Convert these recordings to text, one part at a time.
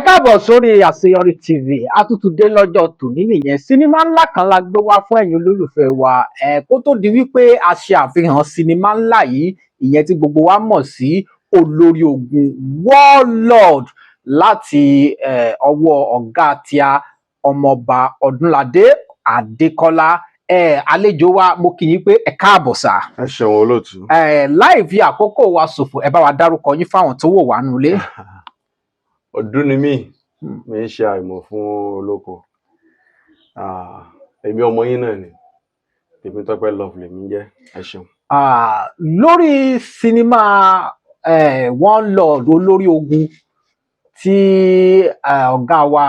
káàbọ̀ sórí Àṣeyọrí TV. A tún ti dé lọ́jọ́ tòní nìyẹn. Sinimá ńlá kan la gbé wá fún ẹ̀yin olólùfẹ́ wa. Kó tó di wípé a ṣe àfihàn sinimá ńlá yìí, ìyẹn tí gbogbo wa mọ̀ sí Olórí Ogun Warlord láti ọwọ́ ọ̀gá tíá ọmọọba Ọdúnládé Adékọ́lá. Àlejò wa, mo kí yín pé ẹ káàbọ̀ sà. Ẹ ṣeun olóòtú. Láì fi àkókò wa ṣòfò, ẹ bá wa dárúkọ yín fáwọn tó wò wá nulẹ̀. Ọdún ni mí ń ṣe àìmọ̀ fún olóko. Èmi ọmọ yín náà ni, Tèmítọ́pẹ́ Love lèmi ń jẹ́. Ẹ ṣeun. Lórí sinimá Warlord Olórí Ogun tí ọ̀gá wa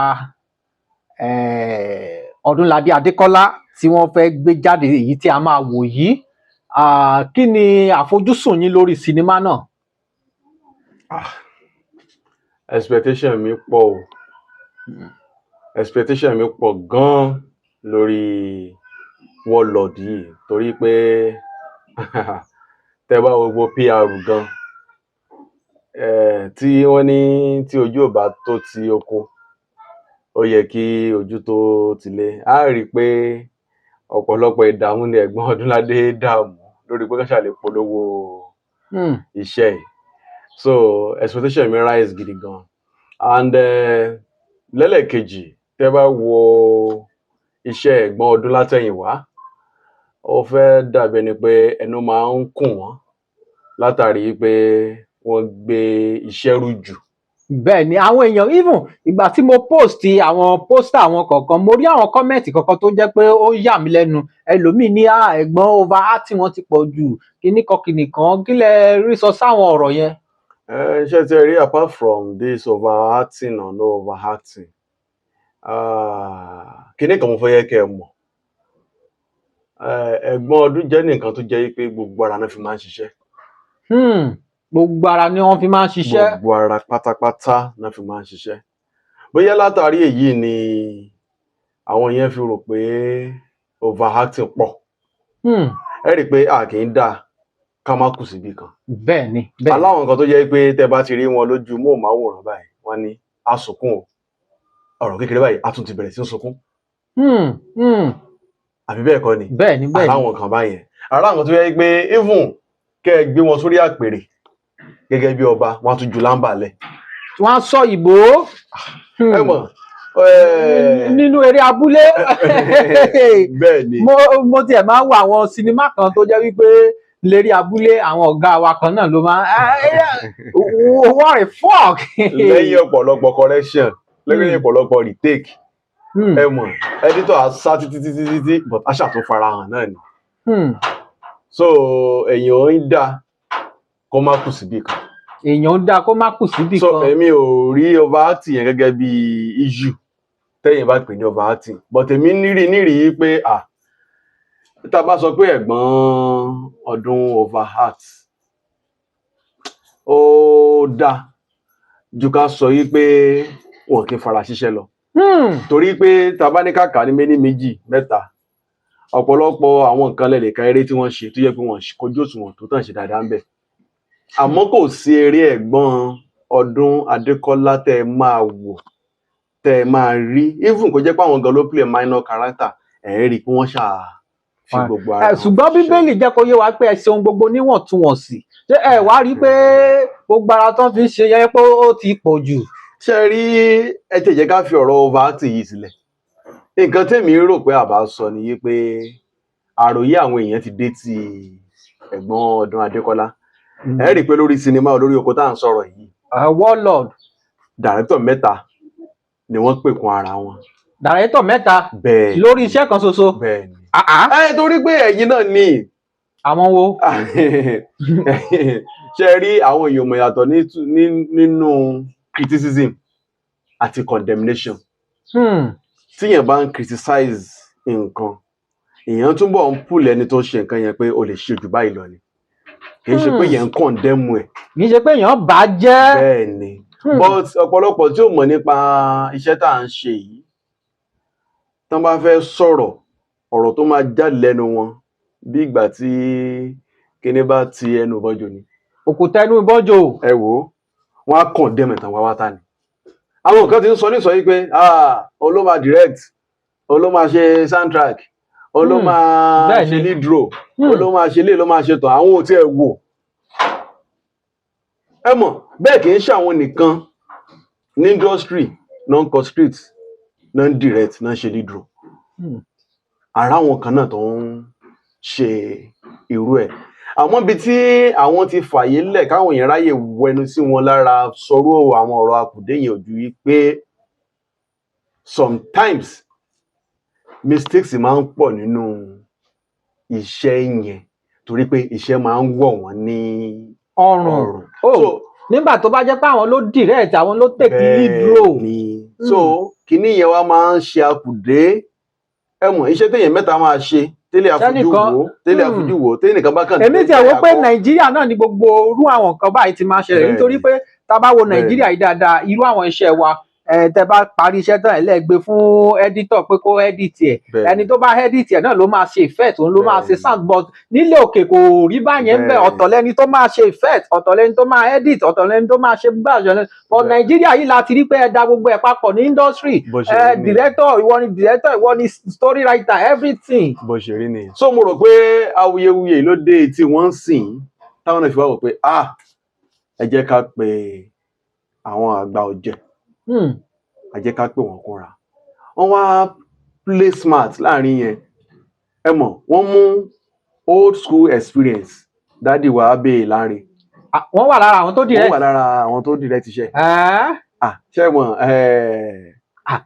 Ọdúnládé Adékọ́lá tí wọ́n fẹ́ gbé jáde, èyí tí a máa wò yìí, kí ni àfojúsùn yín lórí sinimá náà? Expectation mi pọ̀ o. Expectation mi pọ̀ gan-an lórí Warlord yìí torí pé tẹ́ bá wo gbogbo PR gan, tí wọ́n ní tí ojú ò bá tó ti oko, ó yẹ kí ojú tó tilé. A rí i pé ọ̀pọ̀lọpọ̀ ìdààmú ni ẹ̀gbọ́n Ọdúnládé dààmú lórí pé káṣà lè polówó iṣẹ́ yìí. So expectation mi rise gidi gan. And lẹ́lẹ̀kejì, tẹ́ bá wo iṣẹ́ ẹ̀gbọ́n ọdún látẹ̀yìnwá, ó fẹ́ dàbí ẹni pé ẹnu máa ń kùn wọ́n látàrí pé wọ́n gbé iṣẹ́ rú jù. Bẹ́ẹ̀ ni àwọn èèyàn, even ìgbà tí mo post àwọn pósítà àwọn kọ̀ọ̀kan, mo rí àwọn kọ́mẹ̀ntì kọ̀ọ̀kan tó jẹ́ pé ó yà mí lẹ́nu. Ẹlòmíì ní ẹ̀gbọ́n overacting wọn ti pọ̀ jù, kíníkan kí lẹ rí sọ sáwọn ọ̀rọ̀ yẹn? Ṣé ti rí, apart from this overacting or no overacting, kíní kan mo fẹ́ yẹ kẹ́ ẹ mọ̀. Ẹ̀gbọ́n ọdún jẹ́ nìkan tó jẹ́ pé gbogbo ara náà fi máa ń ṣiṣẹ́. Gbogbo ara ni wọ́n fi máa ń ṣiṣẹ́. Gbogbo ara pátápátá náà fi máa ń ṣiṣẹ́. Bóyá látàrí èyí ni àwọn yẹn fi rò pé overacting pọ̀. Ẹ rí i pé a kì í dà ká má kù síbi kan. Bẹ́ẹ̀ ni. Aláwọn nǹkan tó jẹ́ pé tẹ́ bá ti rí wọn lójú móhùnmáwòrán báyìí, wọ́n ní a sunkún o, ọ̀rọ̀ kékeré báyìí a tún ti bẹ̀rẹ̀ sí ń sunkún. Àbí bẹ́ẹ̀ kọ́ ni? Bẹ́ẹ̀ ni. Aláwọn kan báyẹn. Aláwọn tó jẹ́ pé even kẹ́ ẹ gbé wọn sórí àpèrè gẹ́gẹ́ bí ọba, wọ́n á tún ju lámbà lẹ̀. Wọ́n á sọ ìbò. Ẹ mọ̀. Nínú eré abúlé. Bẹ́ẹ̀ ni. Mo tiẹ̀ máa ń wo àwọn sinimá kan tó jẹ́ wípé lérí abúlé àwọn ọ̀gá wa kan náà ló máa what a fuck. Lẹ́yìn ọ̀pọ̀lọpọ̀ correction, lẹ́yìn ọ̀pọ̀lọpọ̀ retake, ẹ mọ̀, editor á sá títí but aṣà tó farahàn náà ni. So èèyàn ń dá kó má kù síbì kan. Èèyàn ń dá kó má kù síbì kan. So èmi ò rí overacting yẹn gẹ́gẹ́ bí issue tẹ́yìn bá pè ní overacting, but èmi nírìí pé tá a bá sọ pé ẹ̀gbọ́n ọdún overact, ó dá ju ká sọ yí pé wọn kì í fara ṣiṣẹ́ lọ. Torí pé tá a bá ní kàkà ní méjì mẹ́ta, ọ̀pọ̀lọpọ̀ àwọn nǹkan lẹ́lẹ̀ka eré tí wọ́n ṣe tó yẹ pé wọ́n kojú òṣùwọ̀n tó tàn ṣe dáadáa ń bẹ̀. Àmọ́ kò sí eré ẹ̀gbọ́n ọdún Adékọ́lá tẹ́ ẹ máa wò, tẹ́ ẹ máa rí, even kò jẹ́ pé àwọn gan ló play minor character, rí i pé wọ́n fi gbogbo ara. Ṣùgbọ́n Bíbélì jẹ́ kó yé wa pé ẹ ṣe ohun gbogbo níwọ̀ntúnwọ̀nsì. Ṣé ẹ wá rí i pé gbogbo ara tán fi ń ṣe yẹ pé ó ti pọ̀ jù? Ṣé rí, ẹ tẹ̀ jẹ́ ká fi ọ̀rọ̀ overacting yìí sílẹ̀. Nǹkan tèmi rò pé àbá sọ nìyí pé àròyé àwọn èèyàn ti dé ti ẹ̀gbọ́n ọdún Adékọ́lá. Ẹ rí i pé lórí sinimá Olórí Oko tá à ń sọ̀rọ̀ yìí, Warlord, director mẹ́ta ni wọ́n pè kún ara wọn. Director mẹ́ta? Bẹ́ẹ̀. Lórí iṣẹ́ kan ṣoṣo? Bẹ́ẹ̀ ni. Torí pé ẹ̀yin náà ni. Àwọn wo? Ṣé rí àwọn èèyàn mọ̀ yàtọ̀ nínú criticism àti condemnation. Tíyẹn bá ń criticize nǹkan, èèyàn túbọ̀ ń pull ẹni tó ṣe nǹkan yẹn pé o lè ṣe jù báyìí lọ ni. Kì í ṣe pé yẹn ń condemn ẹ̀. Kì í ṣe pé èèyàn bà á jẹ́. Bẹ́ẹ̀ ni. But ọ̀pọ̀lọpọ̀ tí ò mọ̀ nípa iṣẹ́ tá à ń ṣe yìí, tán bá fẹ́ sọ̀rọ̀, ọ̀rọ̀ tó máa jáde lẹ́nu wọn bí ìgbà tí kíní bá ti ẹnu bọ́jọ ni. Òkúta ẹnu bọ́jọ. Ẹ wò ó, wọ́n á condemn ẹ̀tàn wá wá tá ni. àwọn kan ti ń sọ ní sọ yìí pé òun ló máa direct, òun ló máa ṣe soundtrack, òun ló máa bẹ́ẹ̀ ṣe ni. lead role, òun ló máa ṣe lé ló máa ṣe tàn, àwọn ò tiẹ̀ wò. ẹ mọ̀ bẹ́ẹ̀ kì í ṣe àwọn nìkan ní industry náà ń kọ script náà ń direct náà ń ṣe lead role. Ara àwọn kan náà tó ń ṣe irú ẹ̀. Àmọ́ ibi tí àwọn ti fàyè lẹ̀ káwọn èèyàn ráyè wẹnu sí wọn lára sọ̀rọ̀ àwọn ọ̀rọ̀ akùdé yẹn ò ju wípé sometimes mistakes máa ń pọ̀ nínú iṣẹ́ yẹn torí pé iṣẹ́ máa ń wọ̀ wọ́n ní ọrùn. So Nígbà tó bá jẹ́ pé àwọn ló direct, àwọn ló take lead role. ni so kinní yẹn wá máa ń ṣe akùdé. Ẹ mọ̀ iṣẹ́ téèyàn mẹ́ta máa ṣe tẹ́lẹ̀ àfojú wò tẹ́lẹ̀ àfojú wò tẹ́lẹ̀ nìkan bá kàn. Èmi tiẹ̀ wò pé Nàìjíríà náà ni gbogbo irú àwọn nǹkan báyìí ti máa ṣẹlẹ̀ nítorí pé tá a bá wo Nàìjíríà yìí dáadáa, irú àwọn iṣẹ́ wa tẹ́ bá parí iṣẹ́ tán ẹ lè gbé fún editor pé kó edit ẹ̀, ẹni tó bá edit ẹ̀ náà ló máa ṣe effect, òun ló máa ṣe sound, but nílé òkè kò rí báyẹn ń bẹ. Ọ̀tọ̀ lẹni tó máa ṣe effect, ọ̀tọ̀ lẹni tó máa edit, ọ̀tọ̀ lẹni tó máa ṣe gbàjọ. But Nàìjíríà yìí la ti rí pé ẹ da gbogbo ẹ̀ papọ̀ ní industry, director ìwọ ni director, ìwọ ni story writer, everything. Bó ṣe rí ni. So mo rò pé awuyewuye ló dé tí wọ́n ń sìn táwọn náà fi wá wò pé ẹ jẹ́ ká pe àwọn àgbà ọ̀jẹ̀, ẹ jẹ́ ká pè wọ́n kúnra. Wọ́n wá play smart láàrin yẹn. Ẹ mọ̀ wọ́n mú old school experience Daddy wa Abe Lanre. Wọ́n wà lára àwọn tó direct. Wọ́n wà lára àwọn tó direct iṣẹ́. Ṣé mọ̀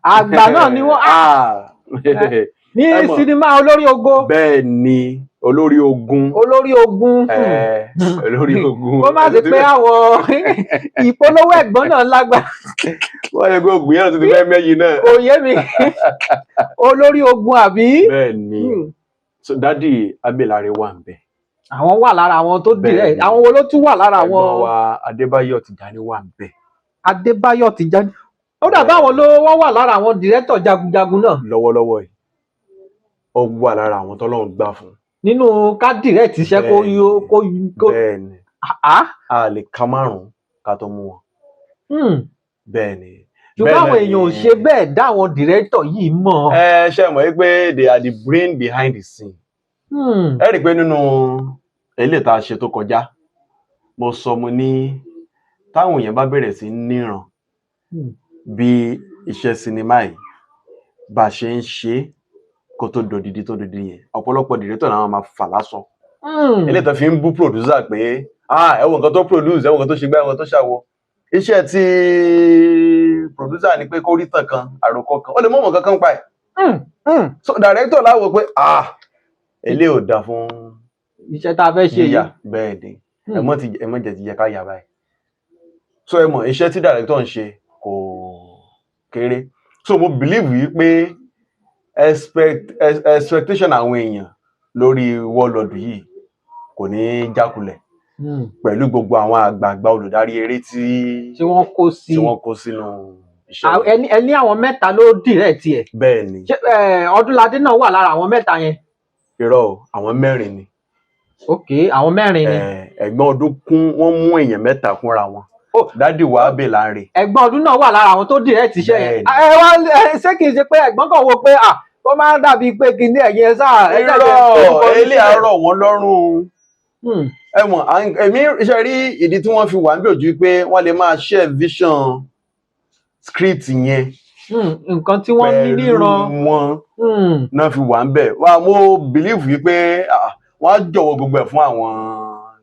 àgbà náà ni wọ́n ní sinimá Olórí Ogo. Bẹ́ẹ̀ ni Olórí Ogun. Olórí Ogun. Olórí Ogun. Ó má ṣe pé àwọn ìpolówó ẹ̀gbọ́n náà lágbára. Wọ́n yẹ kó ògùn yẹn tó ti fẹ́ mẹ́yìn náà. Kò yé mi. Olórí Ogun àbí. Bẹ́ẹ̀ ni so Daddy Abe Lanre wà ń bẹ̀. Àwọn wà lára àwọn tó direct. Àwọn wo ló tún wà lára àwọn. Ẹ̀gbọ́n wa Adébáyọ̀ Tìjání wà ń bẹ̀. Adébáyọ̀ Tìjání. Ó dàbí àwọn wọ́n wà lára àwọn director jagunjagun náà. Lọ́wọ́lọ́wọ́ yìí ó wà lára àwọn tọ́lọ́run gbà fún. Nínú ká direct iṣẹ́ kó. Bẹ́ẹ̀ ni a lè ka márùn-ún ká tó mú wọn. Bẹ́ẹ̀ ni. Ṣùgbọ́n àwọn èèyàn ò ṣe bẹ́ẹ̀ dá àwọn director yìí mọ̀. Ṣe mọ̀ pé they are the brain behind the scene. Ẹ rí i pé nínú eléyìí tá a ṣe tó kọjá mo sọ mo ní táwọn èèyàn bá bẹ̀rẹ̀ sí níran bí iṣẹ́ sinimá yìí bá ṣe ń ṣe kó tó dòdìdí yẹn ọ̀pọ̀lọpọ̀ director náà máa fà lásán. Eléyìí tó fi ń bú producer pé ẹ wo nǹkan tó produce, ẹ wo nǹkan tó ṣe gbá, ẹ wo nǹkan tó ṣàwo. Iṣẹ́ tí producer ni pé kó rí tàn kan àròkọ kan ó lè mọ̀ kankan pa ẹ̀. So director láwo pé eléyìí ò dáa fún iṣẹ́ tá a fẹ́ ṣe yìí. Bẹ́ẹ̀ ni ẹ mọ̀ jẹ́ ti yẹ ká yà báyìí. So ẹ mọ̀ iṣẹ́ tí director ń ṣe kò kéré. So mo believe yìí pé expectation àwọn èèyàn lórí warlord yìí kò ní jákulẹ̀ pẹ̀lú gbogbo àwọn àgbààgbà olùdarí eré tí wọ́n kó sínú iṣẹ́. Ẹni àwọn mẹ́ta ló direct ẹ̀. Bẹ́ẹ̀ ni. Ọdúnládé náà wà lára àwọn mẹ́ta yẹn. Irọ́ àwọn mẹ́rin ni. Ok, àwọn mẹ́rin ni. Ẹ̀gbọ́n Ọdúnkún wọ́n mú èèyàn mẹ́ta kúnra wọn. Daddy wa Abe Lanre. Ẹ̀gbọ́n Ọdún náà wà lára àwọn tó direct iṣẹ́ yẹn. Ṣé kìí ṣe pé ẹ̀gbọ́n kan wo pé ó máa ń dàbí pé kíní ẹ̀yìn ẹ̀sà. Ilé àárọ̀ wọn lọ́rùn. Ẹ mọ̀ èmi ṣe rí ìdí tí wọ́n fi wà níbi ojú pé wọ́n lè máa share vision script yẹn. Nǹkan tí wọ́n ní níran. Pẹ̀lú wọn náà fi wà ń bẹ̀. Mo believe wípé wọ́n á jọ̀wọ́ gbogbo ẹ̀ fún àwọn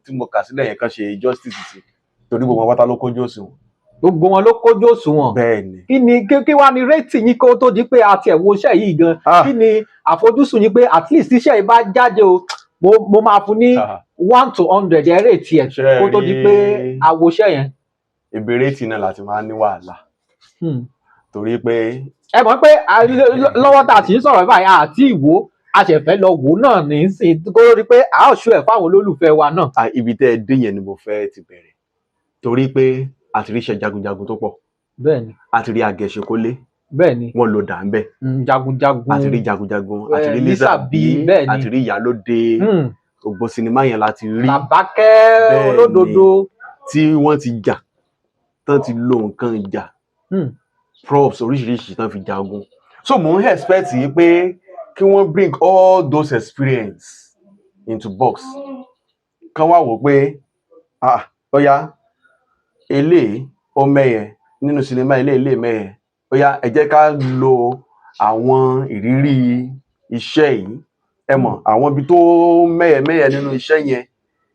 tí mo kà sílẹ̀ yẹn kan ṣe justice sí torí gbogbo wọn pátá ló kójú òṣùwọ̀n. Gbogbo wọn ló kójú òṣùwọ̀n. Bẹ́ẹ̀ ni. Kí wá ni rating yín kó tó di pé a tiẹ̀ wo iṣẹ́ yìí gan? Kí ni àfojúsùn yín pé at least iṣẹ́ yìí bá jáde o mo máa fún ní 1 to 100 ẹ̀ rate ẹ̀ kó tó di pé a wo iṣẹ́ yẹn? Ibi rating náà láti máa ní wàhálà. Torí pé. Ẹ mọ̀ pé lọ́wọ́ tá a ti ń sọ̀rọ̀ báyìí àti ìwò a ṣẹ̀ fẹ́ lọ wò náà ní í sìn kó rí pé a ó ṣó ẹ̀ fáwọn olólùfẹ́ wa náà. Ibi tẹ́ ẹ dé yẹn ni mo fẹ́ ti bẹ̀rẹ̀ torí pé a ti rí iṣẹ́ jagunjagun tó pọ̀. Bẹ́ẹ̀ni. A ti rí Agẹṣekólé. Bẹ́ẹ̀ni. Wọ́n lò dà ń bẹ̀. Jagunjagun. A ti rí jagunjagun. A ti rí Lísàbí. A ti rí Ìyálóde. Gbogbo sinimá yẹn la ti rí. Làbákẹ́ Olódodo. Tí wọ́n ti jà tán ti lo nǹkan ìjà props oríṣiríṣi tán fi jagun so mo ń expect yìí pé kí wọ́n bring all those experience into box kán wá wò pé ọ̀yá eléyìí ó mẹ́yẹ nínú sinimá eléyìí mẹ́yẹ ọ̀yá ẹ jẹ́ ká lo àwọn ìrírí iṣẹ́ yìí ẹ mọ̀ àwọn ibi tó mẹ́yẹ nínú iṣẹ́ yẹn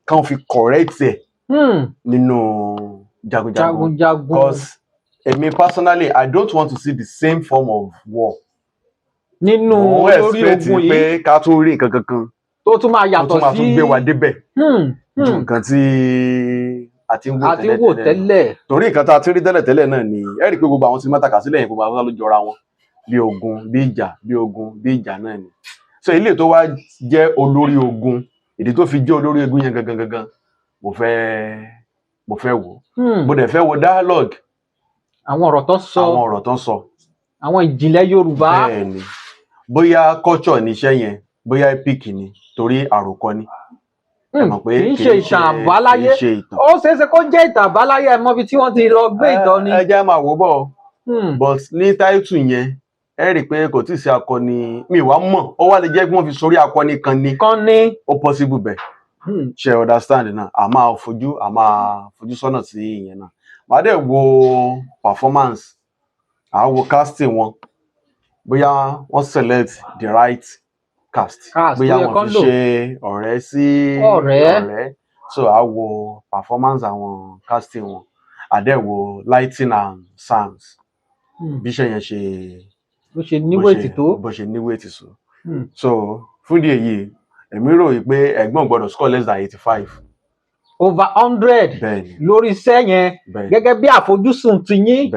kán fi correct ẹ̀ nínú jagunjagun because èmi personally I don't want to see the same form of war nínú olórí ogun yìí pé ká tún rí nǹkan kankan tó tún máa yàtọ̀ sí gbé wa débẹ̀ ju nǹkan tí a ti ń wò tẹ́lẹ̀ torí nǹkan tá a ti rí tẹ́lẹ̀ náà ni ẹ rí i pé gbogbo àwọn sinimá tàkà sílẹ̀ yẹn gbogbo àwọn ló jọra wọn bí ogun bí ìjà náà ni so ilé tó wá jẹ́ olórí ogun ìdí tó fi jẹ́ olórí ogun yẹn gangan mo fẹ́ wò mo dẹ̀ fẹ́ wo dialogue àwọn ọ̀rọ̀ tó ń sọ àwọn ìjìnlẹ̀ Yorùbá bẹ́ẹ̀ ni bóyá culture níṣẹ́ yẹn bóyá epic ni torí àròkọ ni kì í ṣe ìtàn àbáláyé ó ṣeéṣe kó jẹ́ ìtàn àbáláyé ẹ mọ̀ bí tí wọ́n ti lọ gbé ìtàn ni. ẹ jẹ́ máa wò bọ̀ but ní táìtù yẹn ẹ rí i pé kò tí ì sí akọni mi wá mọ̀ ó wá lè jẹ́ pé wọ́n fi sórí akọni kan ní ó possible bẹ́ẹ̀ ṣe understand náà a máa fojú sọ́nà sí ìyẹn náà màá dẹ̀ wo performance à wo casting wọn bóyá wọ́n select the right cast bóyá wọ́n fi ṣe ọ̀rẹ́ sí ọ̀rẹ́ so à wo performance àwọn casting wọn à dẹ̀ wo lighting and sounds bí iṣẹ́ yẹn ṣe bó ṣe níwèétì tó so fún ìdí èyí èmi rò yìí pé ẹ̀gbọ́n gbọ́dọ̀ score less than 85 over 100 lórí iṣẹ́ yẹn gẹ́gẹ́ bí àfojúsùn ti yín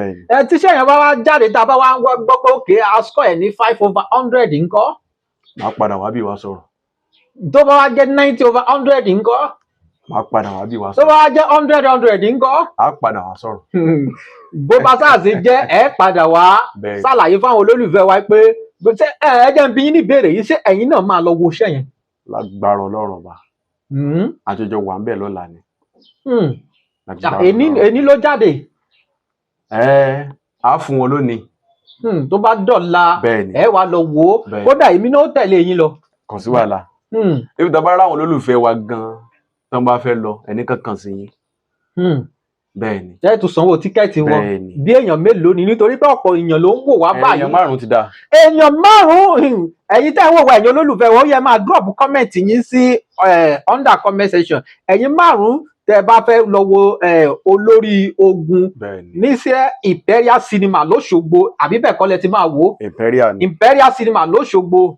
tíṣẹ́ yẹn bá wá jáde tá a bá wá gbọ́ pé òkè a score ẹ̀ ní 5 over 100 ńkọ́. máa padà wá bí wá sọ̀rọ̀. tó bá wá jẹ́ 90 over 100 ńkọ́. máa padà wá bí wá sọ̀rọ̀. tó bá wá jẹ́ 100 ńkọ́. á padà wá sọ̀rọ̀. bó bá sáàsì jẹ́ ẹ padà wá ṣàlàyé fáwọn olólùfẹ́ wa pé ẹ jẹ́ n bi yín ní ìbéèrè yìí ṣé ẹ̀yin náà máa lọ wo iṣẹ́ yẹn. lágbára Ọlọ́run ọba àjọjọ wà ń bẹ̀ lọ́la ni. èní ló jáde. á fún wọn lónìí. tó bá dọ̀la ẹ wá lọ wò ó kódà èmi náà ó tẹ̀lé yín lọ. kò sí wàhálà ibi tá a bá ráwọn olólùfẹ́ wa gan-an tí wọ́n bá fẹ́ lọ ẹnì kankan sí yín. bẹ́ẹ̀ni. ẹ tún sanwó tíkẹ́ẹ̀tì wọn bí èèyàn mélòó ni nítorí pé ọ̀pọ̀ èèyàn ló ń wò wá báyìí. èèyàn 5 ti dá. èèyàn 5 ẹ̀yin tẹ́ ń wò wá ẹ̀yin olólùfẹ́ wọn ó yẹ máa drop comment yín sí under comment section ẹ̀yin 5 tẹ́ bá fẹ́ lọ wo olórí ogun níṣẹ́ Imperial Cinema lóṣogbo àbí bẹ́ẹ̀ kọ́ lẹ ti máa wò Imperial Cinema lóṣogbo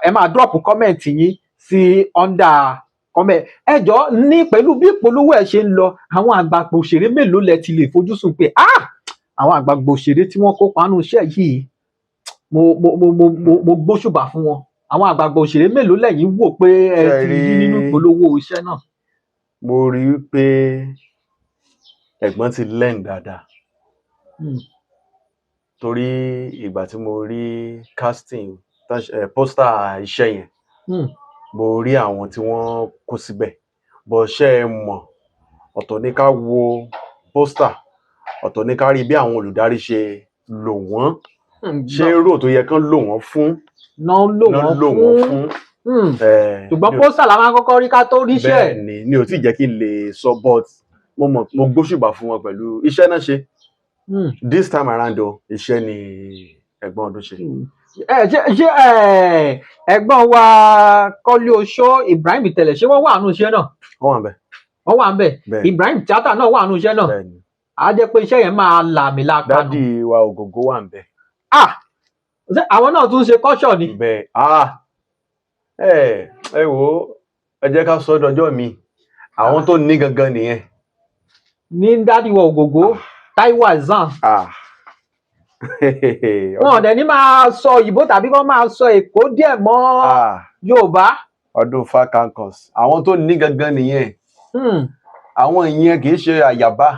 ẹ máa drop comment yín sí under comment ẹjọ ní pẹ̀lú bí ìpolówó ẹ ṣe ń lọ àwọn àgbààgbà òṣèré mélòó lẹ ti lè fojú sùn pé àwọn àgbààgbà òṣèré tí wọ́n kópa nínú iṣẹ́ yìí mo gbóṣùbà fún wọn àwọn àgbààgbà òṣèré mélòó lẹ́yìn wò pé ẹ ti rí nínú ìpolówó iṣẹ́ náà. mo rí i pé ẹ̀gbọ́n ti learn dáadáa torí ìgbà tí mo rí casting pósítà iṣẹ́ yẹn mo rí àwọn tí wọ́n kó síbẹ̀ bó ṣe é mọ̀ ọ̀tọ̀ ní ká wo pósítà ọ̀tọ̀ ní ká rí bí àwọn olùdarí ṣe lò wọ́n ṣé rò tó yẹ kán lò wọ́n fún náà lò wọ́n fún ṣùgbọ́n pósítà la máa kọ́kọ́ rí ká tó ríṣẹ́. bẹ́ẹ̀ni ni ò tí ì jẹ́ kí n lè sọ but mo gbóṣùbà fún wọn pẹ̀lú iṣẹ́ náà ṣe this time around o iṣẹ́ ni ẹ̀gbọ́n ọdún ṣe. ṣé ẹ̀gbọ́n wa Kọ́lé Oṣó Ibrahim Tẹ̀lẹ̀ ṣé wọ́n wà nínú iṣẹ́ náà. wọ́n wà ń bẹ̀. wọ́n wà ń bẹ̀ Ibrahim Tíátà náà wà nínú iṣẹ́ náà. á jẹ́ pé iṣẹ́ yẹn máa làmì lápá. dádì wa Ògògó wà ń bẹ̀. àwọn náà tún ṣe kọ́ṣọ̀ ni. bẹ́ẹ̀ ẹ wò ó ẹ jẹ́ ká sọ dọjọ́ mi àwọn tó ní gangan nìyẹn. ní dádì wa Ògògó Táíwò Hassan. wọn ò dẹ̀ ní máa sọ òyìnbó tàbí kọ́ máa sọ èkó díẹ̀ mọ́ Yorùbá. ọdún fakankos àwọn tó ní gangan nìyẹn àwọn ìyẹn kì í ṣe àyàbá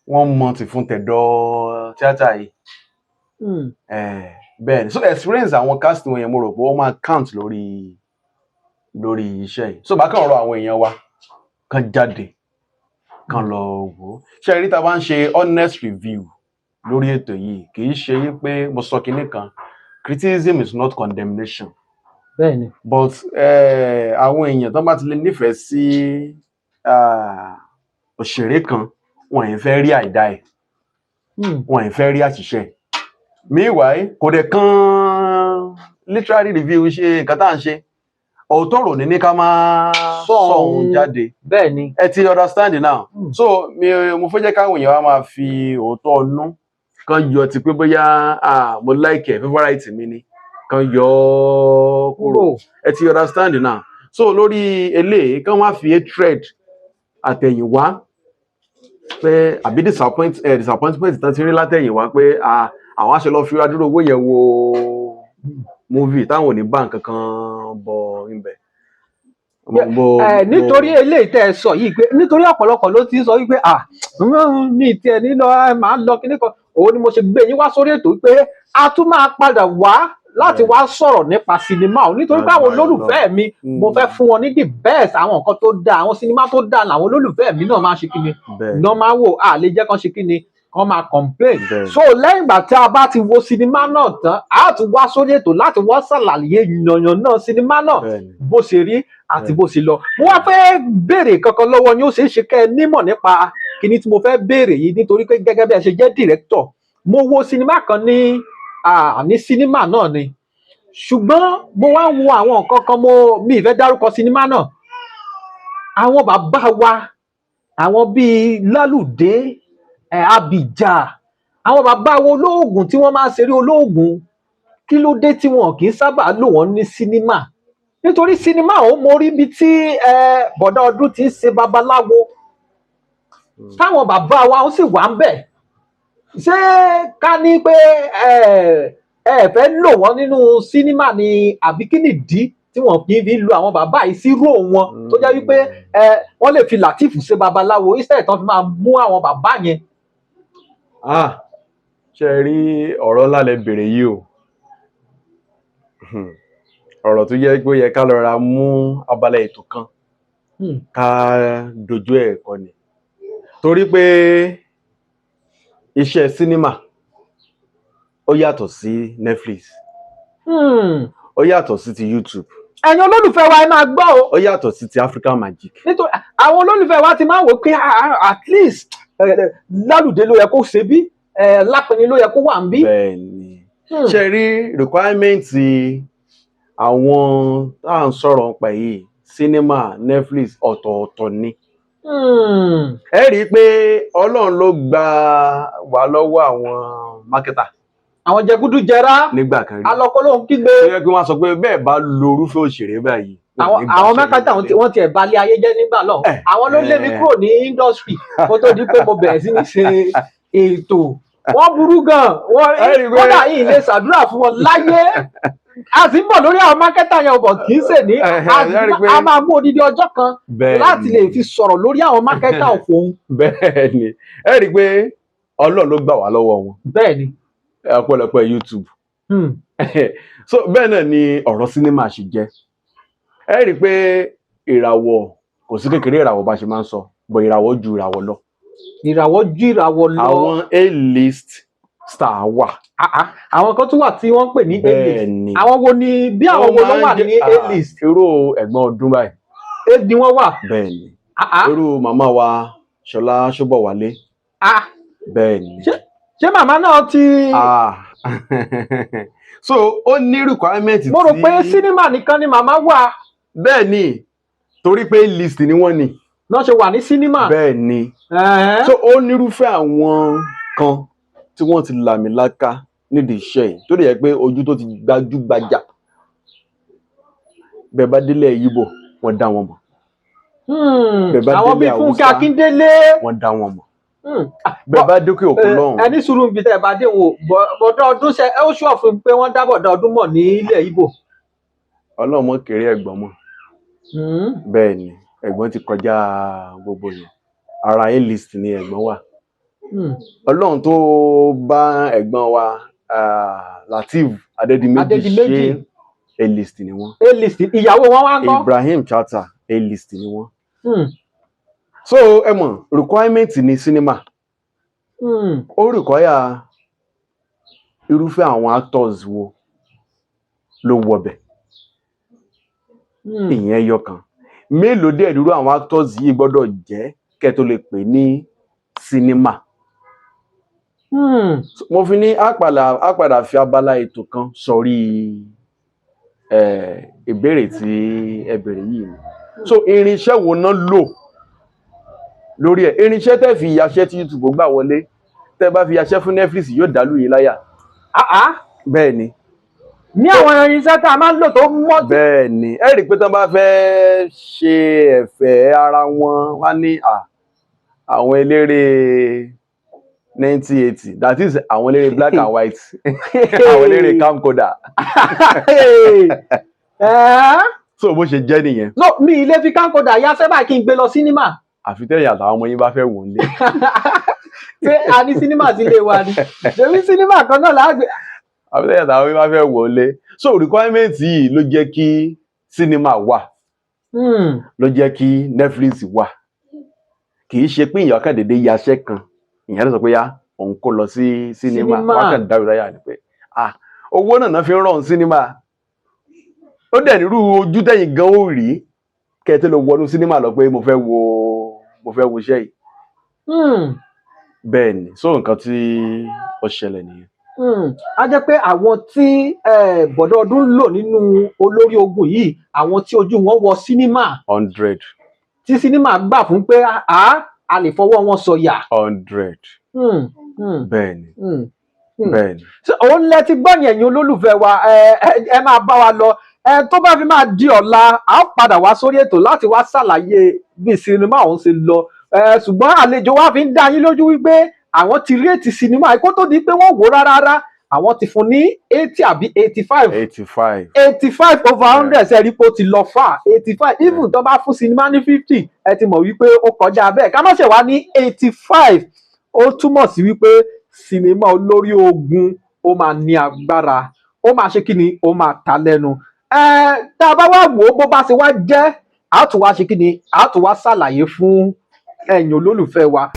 wọn mọ ti fún tẹ̀dọ̀ tíátà yìí bẹ́ẹ̀ ni so experience àwọn cast wọn yẹn mo rò pé wọ́n máa count lórí iṣẹ́ yìí so bá kàn rọ àwọn èèyàn wa kan jáde kan lọ wò ó ṣe rí tá a bá ń ṣe honest review lórí ètò yìí kì í ṣe pé mo sọ kinní kan, criticism is not condemnation, bẹ́ẹ̀ni but àwọn èèyàn tó bá ti lè nífẹ̀ẹ́ sí òṣèré kan wọn ì fẹ́ rí àìdá ẹ̀, wọn ì fẹ́ rí àṣìṣe ẹ̀. Meanwhile kò dẹ̀ kan literary review ṣe nǹkan tá à ń ṣe, òótọ́ ọ̀rọ̀ ní ká máa sọ ohun jáde. bẹ́ẹ̀ni Ẹ ti understand now. So mo fẹ́ jẹ́ káwọn èèyàn wá máa fi òótọ́ ọnú kan yọ ti pé bóyá mo like ẹ̀ favourite mi ni kan yọ ọ́ kúrò. Ẹ ti understand now. So lórí eléyìí kan wá fi hatred àtẹ̀yìnwá pé àbí disappointment tán ti rí látẹ̀yìnwá pé àwọn aṣọ lọ fi adúrò owó yẹn wo movie táwọn ò ní bá nǹkan kan bọ̀ ibẹ̀. Nítorí eléyìí tẹ́ ẹ sọ yìí pé nítorí ọ̀pọ̀lọpọ̀ ló ti sọ wípé ní tiẹ̀ nílọ máa lọ kíní kan, òun ni mo ṣe gbé yín wá sórí ètò pé a tún máa padà wá láti wá sọ̀rọ̀ nípa sinimá o, nítorí pé àwọn olólùfẹ́ mi mo fẹ́ fún wọn ní the best, àwọn nǹkan tó dáa, àwọn sinimá tó dáa làwọn olólùfẹ́ mi náà máa ṣe kíni náà máa wò, lè jẹ́ kán ṣe kíni kán máa complain. So lẹ́yìn ìgbà tí a bá ti wo sinimá náà tán a tún wá sórí ètò láti wá ṣàlàyé yànyàn náà sinimá náà bó ṣe rí àti bó ṣe lọ. Mo wá fẹ́ béèrè kankan lọ́wọ́ yín, ó ṣeé ṣe kẹ́ ẹ nímọ̀ nípa kíní tí mo fẹ́ béèrè yìí, nítorí pé gẹ́gẹ́ bí ẹ ṣe jẹ́ director, mo wo sinimá kan ní sinimá náà ni, ṣùgbọ́n mo wá wo àwọn nǹkan kan, mi ì fẹ́ dárúkọ sinimá náà. Àwọn bàbá wa, àwọn bíi Lálùdé, Abìjà, àwọn bàbá wo olóògùn tí wọ́n máa ń ṣeré olóògùn, kí ló dé tí wọn kì í sábà lò wọ́n ní sinimá? Nítorí sinimá ò mo rí ibi tí Bọ̀dá Ọdún ti ń ṣe babaláwo táwọn bàbá wa ó sì wà ń bẹ̀. Ṣé ká ní pé ẹ fẹ́ lò wọ́n nínú sinimá ni àbí kí nìdí tí wọ́n kì í fi lo àwọn bàbá yìí sí rò wọn tó jẹ́ wípé wọ́n lè fi Lateef ṣe babaláwo instead tán fi máa mú àwọn bàbá yẹn. Ṣe rí ọ̀rọ̀ ńlá lẹ bèrè yìí o, ọ̀rọ̀ tó yẹ pé ó yẹ ká lọ ra mú abala ètò kan ká dojú ẹ̀ kọ ni, torí pé iṣẹ́ sinimá ó yàtọ̀ sí Netflix, ó yàtọ̀ sí ti YouTube. Ẹ̀yin olólùfẹ́ wa ẹ máa gbọ́ o. Ó yàtọ̀ sí ti African Magic. Nítorí àwọn olólùfẹ́ wa ti máa wò pé at least Lálùdé ló yẹ kó ṣe bí, Lápẹ̀ni ló yẹ kó wà ń bí. Bẹ́ẹ̀ni, ṣe rí requirement àwọn tá à ń sọ̀rọ̀ nípa yìí, sinimá, Netflix ọ̀tọ̀ọ̀tọ̀ ni. Ẹ rí i pé Ọlọ́run ló gbà wá lọ́wọ́ àwọn mákẹ́tà. Àwọn jẹgúdújẹrá nígbà kan rí. Alọ́kọ́ ló ń kígbe. Ó yẹ kí wọ́n sọ pé bẹ́ẹ̀ bá lo orúfẹ́ òṣèré báyìí. Àwọn mákẹ́tà wọ́n tiẹ̀ balẹ̀ ayé jẹ́ nígbà náà. Àwọn ló lé mi kúrò ní industry kó tó di pé mo bẹ̀rẹ̀ sí ní ṣe ètò. Wọ́n burú gan-an, kódà yìí lè ṣàdúrà fún wọn láyé. A sì ń bọ̀ lórí àwọn mákẹ́tà yẹn ọ̀bọ̀ kì í ṣe ní a máa mú odidi ọjọ́ kan láti lè fi sọ̀rọ̀ lórí àwọn mákẹ́tà òfòun. Bẹ́ẹ̀ni, ẹ rí i pé Ọlọ́run ló gbà wá lọ́wọ́ wọn. Bẹ́ẹ̀ni. Ọ̀pọ̀lọpọ̀ YouTube. So bẹ́ẹ̀ náà ni ọ̀rọ̀ sinimá ṣe jẹ́. Ẹ rí i pé ìràwọ̀ kò sí kékeré ìràwọ̀ bá ṣe máa ń sọ, bọ̀ ìràwọ̀ ju ìràwọ̀ lọ. Ìràwọ̀ ju ìràwọ̀ lọ. Àwọn A-list star wà. Àwọn kan tún wà tí wọ́n ń pè ní A-list. Bẹ́ẹ̀ni. Àwọn wo ni bí àwọn wo ló wà ní A-list? Irú Ẹ̀gbọ́n Ọdún báyìí. Ni wọ́n wà. Bẹ́ẹ̀ni. Irú màmá wa Ṣọlá Ṣóbọ̀wálé. Bẹ́ẹ̀ni. Ṣé màmá náà ti. So ó ní requirement tí. Mo rò pé sinimá nìkan ni màmá wà. Bẹ́ẹ̀ni, torí pé list ni wọ́n ni. Náà ṣe wà ní sinimá. Bẹ́ẹ̀ni. So ó nírúfẹ́ àwọn kan tí wọ́n ti làmìlaka nídìí iṣẹ́ yìí tó lè yẹ pé ojú tó ti gbajúgbajà bẹ́ẹ̀ bá délé Yíbò wọ́n dá wọn mọ̀. Àwọn bíi Fúnkẹ́ Akíndélé wọ́n dá wọn mọ̀. Bẹ́ẹ̀ bá dókè òkun lọ́hùn. Ẹni sùúrù níbi tẹ́ ẹ bá dé wò Bọ̀dá Ọdún ṣe ó ṣọ́ fún pé wọ́n dá Bọ̀dá Ọdún mọ̀ ní ilẹ̀ Yíbò. Ọlọ́run mọ̀ kéré Ẹ̀gbọ́n mọ̀. Bẹ́ẹ̀ ni Ẹ̀gbọ́n ti kọjá gbogbo yẹn, ara A-list ni Ẹ̀gbọ́n wà. Ọlọ́run tó bá Ẹ̀gbọ́n wa Lateef Adédìméjì ṣe A-list ni wọ́n. A-list ìyàwó wọn wá ń kọ́. Ibrahim Chatta A-list ni wọ́n. So ẹ mọ̀ requirement ní sinimá ó require irúfẹ́ àwọn actors wo ló wọbẹ̀. Ìyẹn ẹyọ kan. Mélòó dẹ̀ irú àwọn actors yìí gbọ́dọ̀ jẹ́ kẹ́ tó lè pè ní sinimá. Mo fi ní á padà fi abala ètò kan sọrí ìbéèrè tí ẹ béèrè yìí ni. So irinṣẹ́ wo náà lò lórí ẹ̀? Irinṣẹ́ tẹ́ fi yaṣẹ́ tí YouTube gbà wọlé, tẹ́ bá fi yaṣẹ́ fún Netflix yóò dàlú yín láyà. Bẹ́ẹ̀ ni. Ní àwọn irinṣẹ́ tá a máa ń lò tó mọ́. Bẹ́ẹ̀ ni. Ẹ rí i pé tí wọ́n bá fẹ́ ṣe ẹ̀fẹ̀ ara wọn, wá ní àwọn eléré 1980, that is àwọn eléré black and white, àwọn eléré camcorder. So bó ṣe jẹ́ nìyẹn. No, mi ilé fi camcorder yá sẹ́bà kí n gbé lọ sínímà. Àfi tẹ́yìn àtàwọn ọmọ yín bá fẹ́ wò ó lé. Ṣé a ní sínímà sílé wa ni? Ṣèbí sínímà kan náà láàgbé. Àfi tẹ́yìn àtàwọn ọmọ yín bá fẹ́ wò ó lé. So requirement yìí ló jẹ́ kí sínímà wà. Ló jẹ́ kí Netflix wà. Kì í ṣe pé ìyá kan dédé yaṣẹ́ kan. Ìyẹn ló sọ pé yá òun kó lọ sí sínímà. Wọ́n kàn dárò láyà ni pé owó náà fi ń rọrùn sínímà. Ó dẹ̀ nírú ojú tẹ̀yìn gan ó rí kẹ́ ẹ tó lọ wọnú sínímà lọ pé mo fẹ́ wo iṣẹ́ yìí. Bẹ́ẹ̀ ni, so nǹkan tí ó ṣẹlẹ̀ nìyẹn. A jẹ́ pé àwọn tí Bọ̀dá Ọdún lò nínú Olórí Ogun yìí, àwọn tí ojú wọn wọ sínímà. 100. Tí sínímà gbà fún pé a lè fọwọ́ wọn sọ̀yà. 100. Bẹ́ẹ̀ ni. Bẹ́ẹ̀ ni. Òun lẹ ti gbọ́ yẹn olólùfẹ́ wa, ẹ máa bá wa lọ. Tó bá fi máa di ọ̀la, a ó padà wá sórí ètò láti wá ṣàlàyé bí sinimá ọ̀hún ṣe lọ. Ṣùgbọ́n àlejò wa fi ń dá yín lójú wípé àwọn ti réètì sinimá kó tó di pé wọ́n wò rárá. Àwọn ti fún ní 80 àbí 85. 85/100 ṣe rí pé ó ti lọ fà. 85 even tó bá fún sinimá ní 50, ẹ ti mọ̀ wípé ó kọjá bẹ́ẹ̀. Ká má ṣe wá ní 85. Ó túmọ̀ sí wípé sinimá Olórí Ogun ó máa ní agbára. Ó máa ṣe kí ni? Ó máa ta lẹ́nu. Tá a bá wá wò ó bó bá ṣe wá jẹ́, a tún wá ṣe kí ni? A tún wá ṣàlàyé fún ẹ̀yin olólùfẹ́ wa.